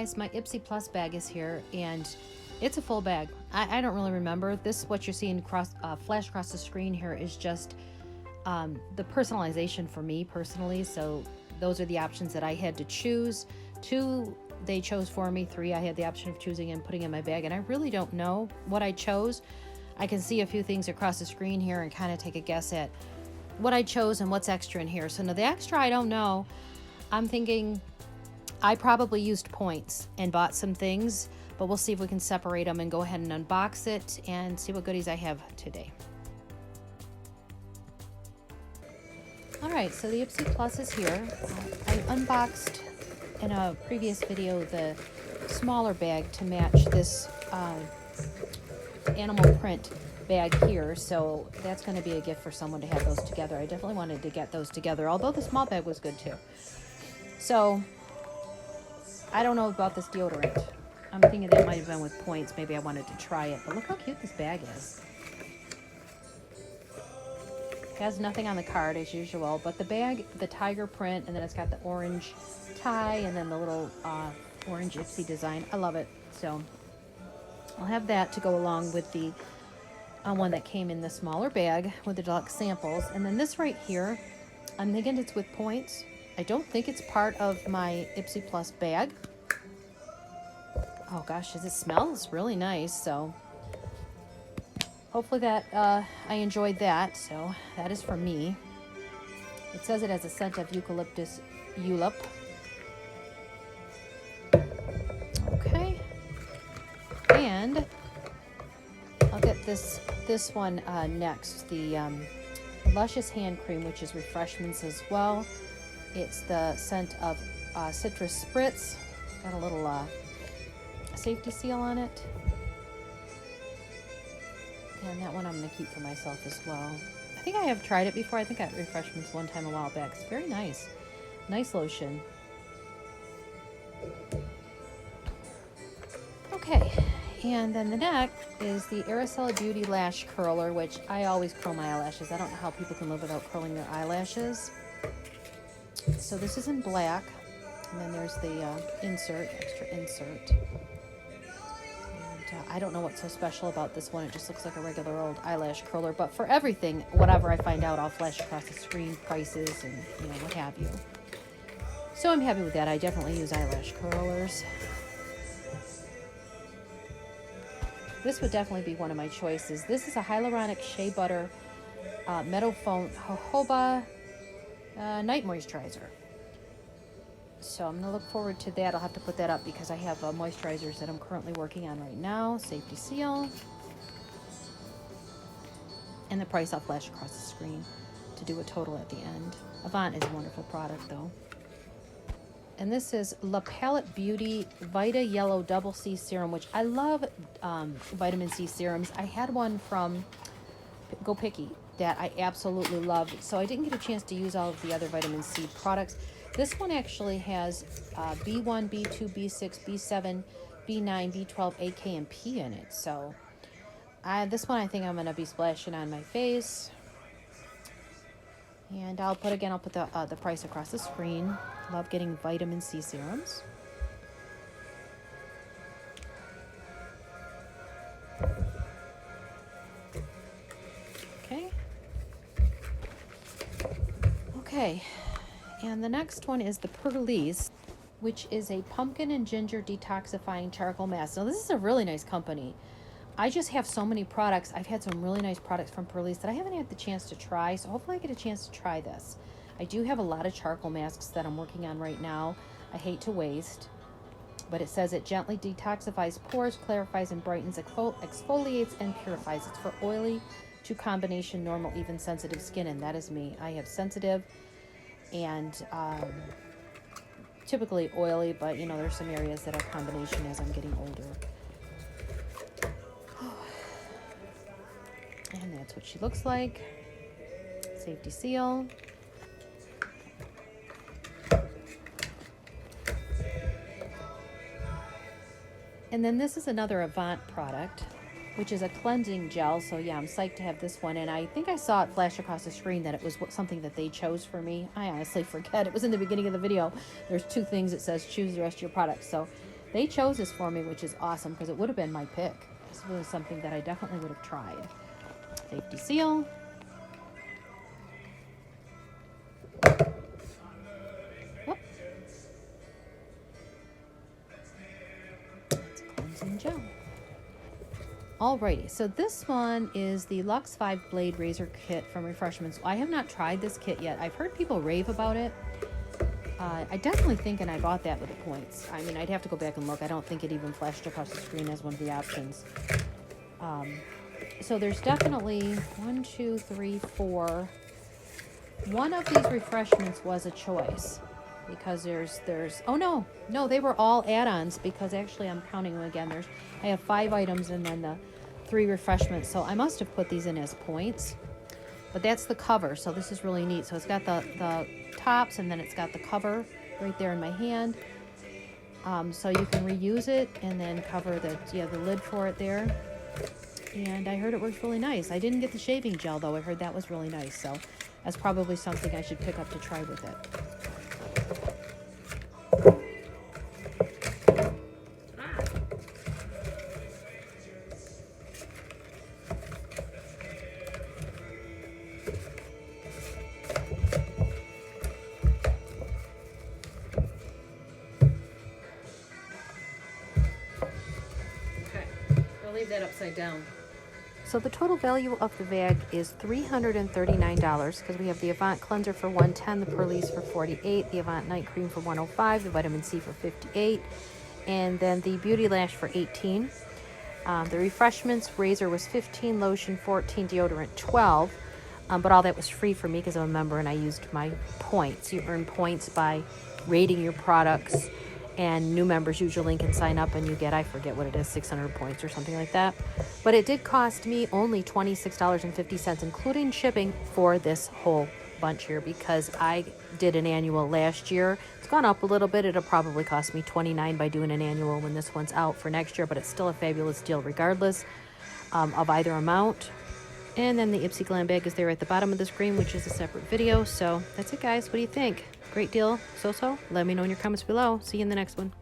guys, my Ipsy Plus bag is here, and it's a full bag. I don't really remember. This, what you're seeing flash across the screen here, is just the personalization for me personally. So those are the options that I had to choose. 2 they chose for me, 3 I had the option of choosing and putting in my bag, and I really don't know what I chose. I can see a few things across the screen here and kind of take a guess at what I chose and what's extra in here. So now the extra, I don't know. I'm thinking I probably used points and bought some things, but we'll see if we can separate them and go ahead and unbox it and see what goodies I have today. All right, so the Ipsy Plus is here. I unboxed in a previous video the smaller bag to match this animal print bag here, so that's going to be a gift for someone to have those together. I definitely wanted to get those together, although the small bag was good too. So I don't know about this deodorant. I'm thinking that might have been with points. Maybe I wanted to try it, but look how cute this bag is. It has nothing on the card as usual, but the bag, the tiger print, and then it's got the orange tie and then the little orange Ipsy design. I love it. So I'll have that to go along with the one that came in the smaller bag with the deluxe samples. And then this right here, I'm thinking it's with points. I don't think it's part of my Ipsy Plus bag. Oh gosh, it smells really nice. So hopefully that I enjoyed that. So that is for me. It says it has a scent of eucalyptus julep. Okay. And I'll get this one next. The Luscious Hand Cream, which is refreshments as well. It's the scent of citrus spritz. Got a little safety seal on it. And that one I'm going to keep for myself as well. I think I have tried it before. I think I got refreshments one time a while back. It's very nice. Nice lotion. Okay. And then the next is the Araceli Beauty Lash Curler, which I always curl my eyelashes. I don't know how people can live without curling their eyelashes. So this is in black. And then there's the extra insert. I don't know what's so special about this one. It just looks like a regular old eyelash curler. But for everything, whatever I find out, I'll flash across the screen prices and what have you. So I'm happy with that. I definitely use eyelash curlers. This would definitely be one of my choices. This is a hyaluronic shea butter meadow foam jojoba night moisturizer. So I'm going to look forward to that. I'll have to put that up because I have moisturizers that I'm currently working on right now. Safety seal. And the price I'll flash across the screen to do a total at the end. Avant is a wonderful product though. And this is La Palette Beauty Vita Yellow Double C Serum, which I love vitamin C serums. I had one from Go Picky that I absolutely loved. So I didn't get a chance to use all of the other vitamin C products. This one actually has B1, B2, B6, B7, B9, B12, A, K, and P in it. So this one I think I'm going to be splashing on my face. And I'll put the price across the screen. Love getting vitamin C serums. Okay. And the next one is the Perlise, which is a pumpkin and ginger detoxifying charcoal mask. Now this is a really nice company. I just have so many products. I've had some really nice products from Perlise that I haven't had the chance to try, so hopefully I get a chance to try this. I do have a lot of charcoal masks that I'm working on right now. I hate to waste, but it says it gently detoxifies pores, clarifies and brightens, exfoliates and purifies. It's for oily to combination, normal, even sensitive skin, and that is me. I have sensitive and typically oily, but there's some areas that are combination as I'm getting older. And that's what she looks like. Safety seal. And then this is another Avant product, which is a cleansing gel. So yeah, I'm psyched to have this one. And I think I saw it flash across the screen that it was something that they chose for me. I honestly forget. It was in the beginning of the video. There's 2 things it says choose the rest of your products. So They chose this for me, which is awesome because it would have been my pick. This was something that I definitely would have tried. Safety seal. Whoop. It's a cleansing gel. Alrighty, so this one is the Luxe 5 Blade Razor Kit from Refreshments. I have not tried this kit yet. I've heard people rave about it. I definitely think, and I bought that with the points. I mean, I'd have to go back and look. I don't think it even flashed across the screen as one of the options. So there's definitely 1, 2, 3, 4. One of these refreshments was a choice because there's oh no, they were all add-ons because actually I'm counting them again. I have 5 items and then the 3 refreshments. So I must have put these in as points. But that's the cover, so this is really neat. So it's got the tops and then it's got the cover right there in my hand. So you can reuse it and then cover the lid for it there. And I heard it works really nice. I didn't get the shaving gel though. I heard that was really nice. So that's probably something I should pick up to try with it. Leave that upside down. So the total value of the bag is $339 because we have the Avant Cleanser for $110, the Perlise for $48, the Avant Night Cream for $105, the Vitamin C for $58, and then the Beauty Lash for $18. The Refreshments razor was $15, lotion $14, deodorant $12, but all that was free for me because I'm a member and I used my points. You earn points by rating your products. And new members use your link and sign up and you get, I forget what it is, 600 points or something like that. But it did cost me only $26.50, including shipping, for this whole bunch here because I did an annual last year. It's gone up a little bit. It'll probably cost me $29 by doing an annual when this one's out for next year, but it's still a fabulous deal regardless of either amount. And then the Ipsy Glam bag is there at the bottom of the screen, which is a separate video. So that's it, guys. What do you think? Great deal. So-so? Let me know in your comments below. See you in the next one.